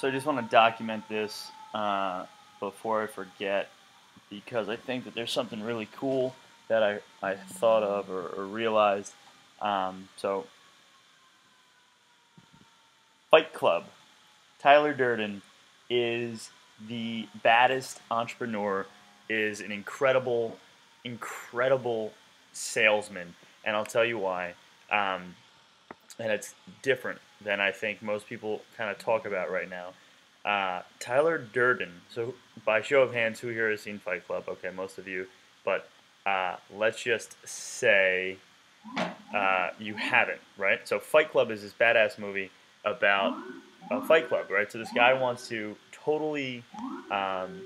So I just want to document this before I forget, because I think that there's something really cool that I thought of or realized. So Fight Club. Tyler Durden is the baddest entrepreneur, is an incredible salesman, and I'll tell you why. Um, and it's different than I think most people kind of talk about right now. Tyler Durden. So, by show of hands, who here has seen Fight Club? Okay, most of you. But let's just say you haven't, right? So, Fight Club is this badass movie about a fight club, right? So, this guy wants to totally. Um,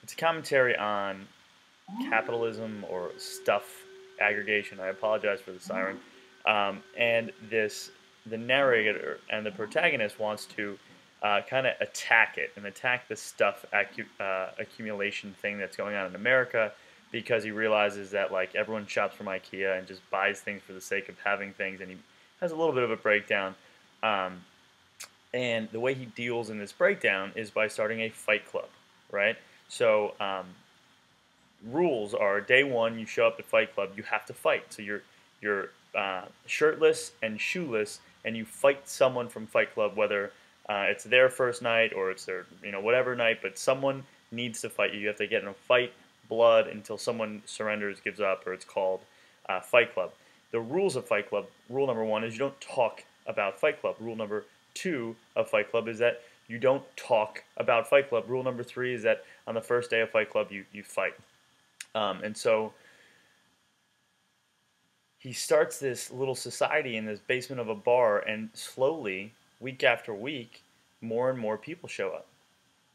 it's a commentary on capitalism or stuff aggregation. I apologize for the siren. And the narrator and the protagonist wants to kind of attack it and attack the stuff accumulation thing that's going on in America, because he realizes that like everyone shops from IKEA and just buys things for the sake of having things, and he has a little bit of a breakdown. Um, and the way he deals in this breakdown is by starting a fight club, right? So rules are: day one, you show up to Fight Club, you have to fight. So you're shirtless and shoeless, and you fight someone from Fight Club, whether it's their first night or it's their whatever night, but someone needs to fight you. You have to get in a fight, blood, until someone surrenders, gives up, or it's called Fight Club. The rules of Fight Club: rule number one is you don't talk about Fight Club. Rule number two of Fight Club is that you don't talk about Fight Club. Rule number three is that on the first day of Fight Club, you fight. And so he starts this little society in this basement of a bar, and slowly, week after week, more and more people show up.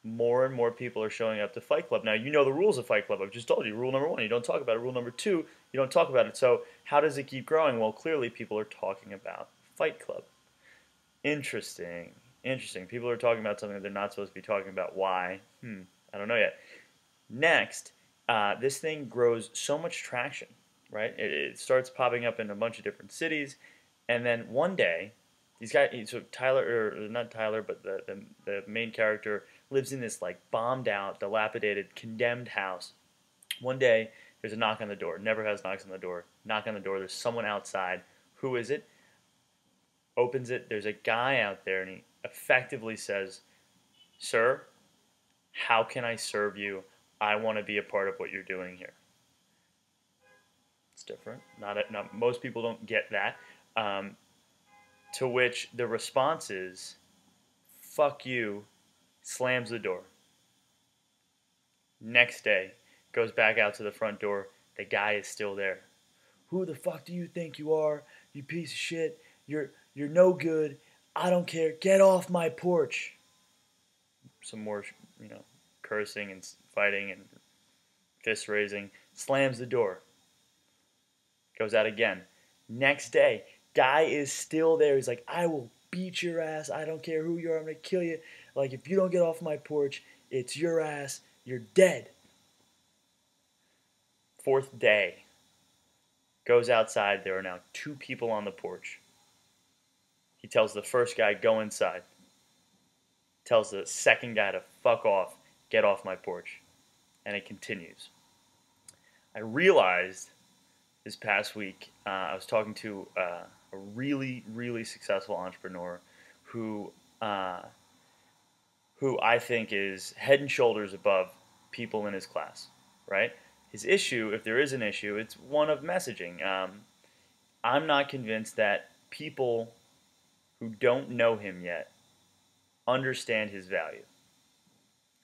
More and more people are showing up to Fight Club. Now, you know the rules of Fight Club. I've just told you. Rule number one, you don't talk about it. Rule number two, you don't talk about it. So how does it keep growing? Well, clearly people are talking about Fight Club. Interesting. Interesting. People are talking about something that they're not supposed to be talking about. Why? I don't know yet. Next, this thing grows so much traction, right? It starts popping up in a bunch of different cities, and then one day, these guys, so Tyler, or not Tyler, but the main character lives in this like bombed out, dilapidated, condemned house. One day, there's a knock on the door. Never has knocks on the door. Knock on the door. There's someone outside. Who is it? Opens it. There's a guy out there, and he effectively says, "Sir, how can I serve you? I want to be a part of what you're doing here." It's different. Not most people don't get that. To which the response is, "Fuck you," slams the door. Next day, goes back out to the front door. The guy is still there. "Who the fuck do you think you are? You piece of shit. You're no good. I don't care. Get off my porch." Some more, cursing and fighting and fist raising. Slams the door. Goes out again. Next day, guy is still there. He's like, "I will beat your ass. I don't care who you are. I'm going to kill you. Like, if you don't get off my porch, it's your ass. You're dead." Fourth day, goes outside. There are now two people on the porch. He tells the first guy, "Go inside." Tells the second guy to fuck off. "Get off my porch." And it continues. I realized this past week, I was talking to a really successful entrepreneur who I think is head and shoulders above people in his class, right? His issue, if there is an issue, it's one of messaging. I'm not convinced that people who don't know him yet understand his value,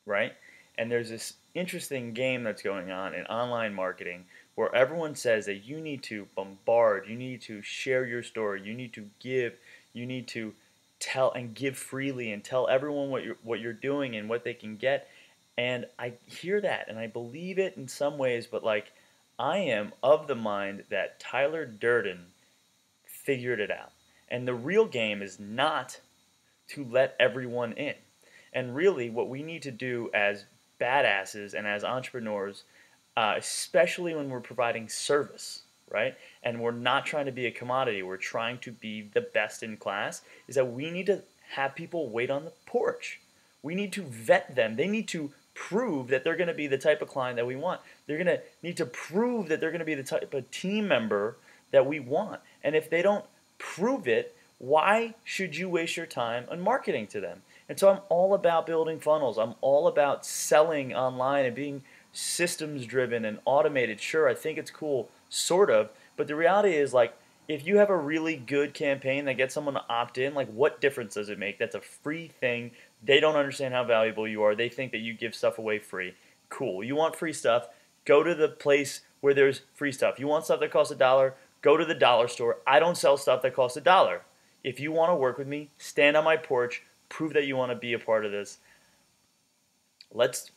right? And there's this interesting game that's going on in online marketing where everyone says that you need to bombard, you need to share your story, you need to give, you need to tell and give freely and tell everyone what you're doing and what they can get. And I hear that and I believe it in some ways, but like I am of the mind that Tyler Durden figured it out. And the real game is not to let everyone in. And really, what we need to do as badasses and as entrepreneurs, especially when we're providing service, right? And we're not trying to be a commodity, we're trying to be the best in class, is that we need to have people wait on the porch. We need to vet them. They need to prove that they're going to be the type of client that we want. They're going to need to prove that they're going to be the type of team member that we want. And if they don't prove it, why should you waste your time on marketing to them? And so I'm all about building funnels. I'm all about selling online and being systems driven and automated. Sure, I think it's cool, sort of, but the reality is, like, if you have a really good campaign that gets someone to opt in, like, what difference does it make? That's a free thing. They don't understand how valuable you are. They think that you give stuff away free. Cool. You want free stuff? Go to the place where there's free stuff. You want stuff that costs $1? Go to the dollar store. I don't sell stuff that costs $1. If you want to work with me, stand on my porch, prove that you want to be a part of this. Let's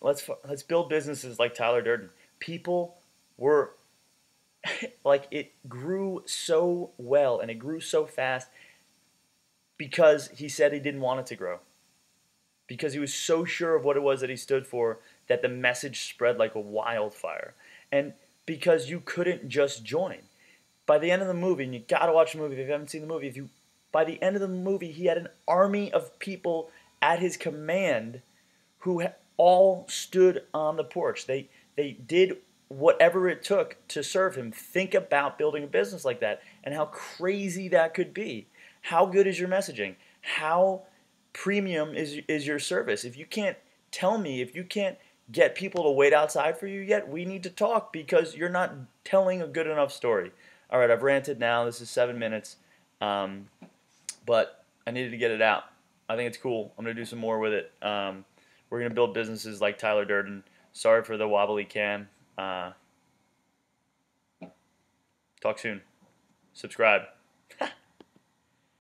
build businesses like Tyler Durden. People were like, it grew so well and it grew so fast because he said he didn't want it to grow. Because he was so sure of what it was that he stood for that the message spread like a wildfire. And because you couldn't just join. By the end of the movie, and you got to watch the movie if you haven't seen the movie, by the end of the movie, he had an army of people at his command who all stood on the porch. They did whatever it took to serve him. Think about building a business like that and how crazy that could be. How good is your messaging? How premium is your service? If you can't tell me, if you can't get people to wait outside for you yet, we need to talk because you're not telling a good enough story. All right, I've ranted now. This is 7 minutes, but I needed to get it out. I think it's cool. I'm going to do some more with it. We're going to build businesses like Tyler Durden. Sorry for the wobbly cam. Talk soon. Subscribe.